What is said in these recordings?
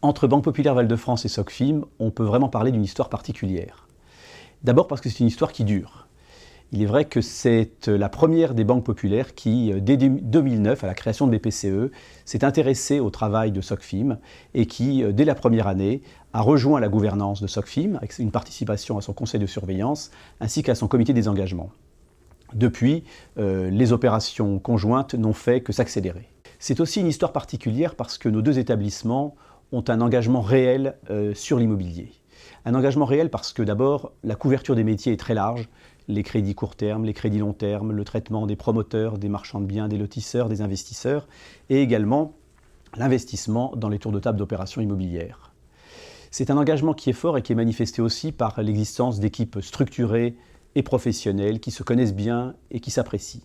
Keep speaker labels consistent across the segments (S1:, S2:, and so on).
S1: Entre Banque Populaire Val-de-France et Socfim, on peut vraiment parler d'une histoire particulière. D'abord parce que c'est une histoire qui dure. Il est vrai que c'est la première des banques populaires qui, dès 2009, à la création de BPCE, s'est intéressée au travail de Socfim et qui, dès la première année, a rejoint la gouvernance de Socfim avec une participation à son conseil de surveillance ainsi qu'à son comité des engagements. Depuis, les opérations conjointes n'ont fait que s'accélérer. C'est aussi une histoire particulière parce que nos deux établissements ont un engagement réel sur l'immobilier. Un engagement réel parce que d'abord, la couverture des métiers est très large. Les crédits court terme, les crédits long terme, le traitement des promoteurs, des marchands de biens, des lotisseurs, des investisseurs, et également l'investissement dans les tours de table d'opérations immobilières. C'est un engagement qui est fort et qui est manifesté aussi par l'existence d'équipes structurées et professionnelles qui se connaissent bien et qui s'apprécient.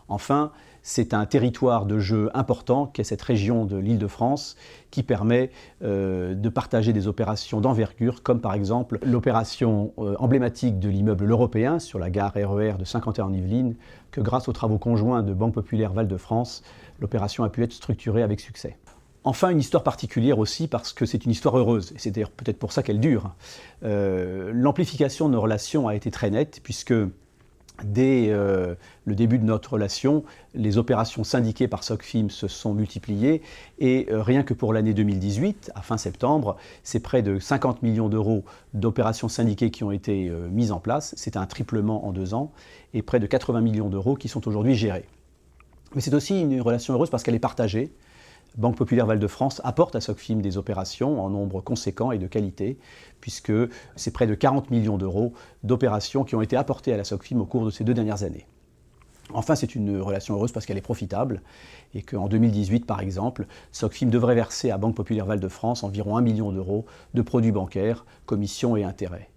S1: Enfin, c'est un territoire de jeu important qu'est cette région de l'Île-de-France qui permet de partager des opérations d'envergure comme par exemple l'opération emblématique de l'immeuble L'Européen sur la gare RER de Saint-Quentin-en-Yvelines que grâce aux travaux conjoints de Banque Populaire Val-de-France, l'opération a pu être structurée avec succès. Enfin, une histoire particulière aussi parce que c'est une histoire heureuse, et c'est d'ailleurs peut-être pour ça qu'elle dure. L'amplification de nos relations a été très nette puisque dès le début de notre relation, les opérations syndiquées par Socfim se sont multipliées et rien que pour l'année 2018, à fin septembre, c'est près de 50 millions d'euros d'opérations syndiquées qui ont été mises en place. C'est un triplement en 2 ans et près de 80 millions d'euros qui sont aujourd'hui gérés. Mais c'est aussi une relation heureuse parce qu'elle est partagée. Banque Populaire Val-de-France apporte à Socfim des opérations en nombre conséquent et de qualité, puisque c'est près de 40 millions d'euros d'opérations qui ont été apportées à la Socfim au cours de ces 2 dernières années. Enfin, c'est une relation heureuse parce qu'elle est profitable et qu'en 2018, par exemple, Socfim devrait verser à Banque Populaire Val-de-France environ 1 million d'euros de produits bancaires, commissions et intérêts.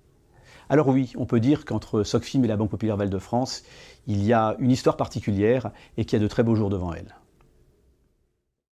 S1: Alors oui, on peut dire qu'entre Socfim et la Banque Populaire Val-de-France, il y a une histoire particulière et qu'il y a de très beaux jours devant elle.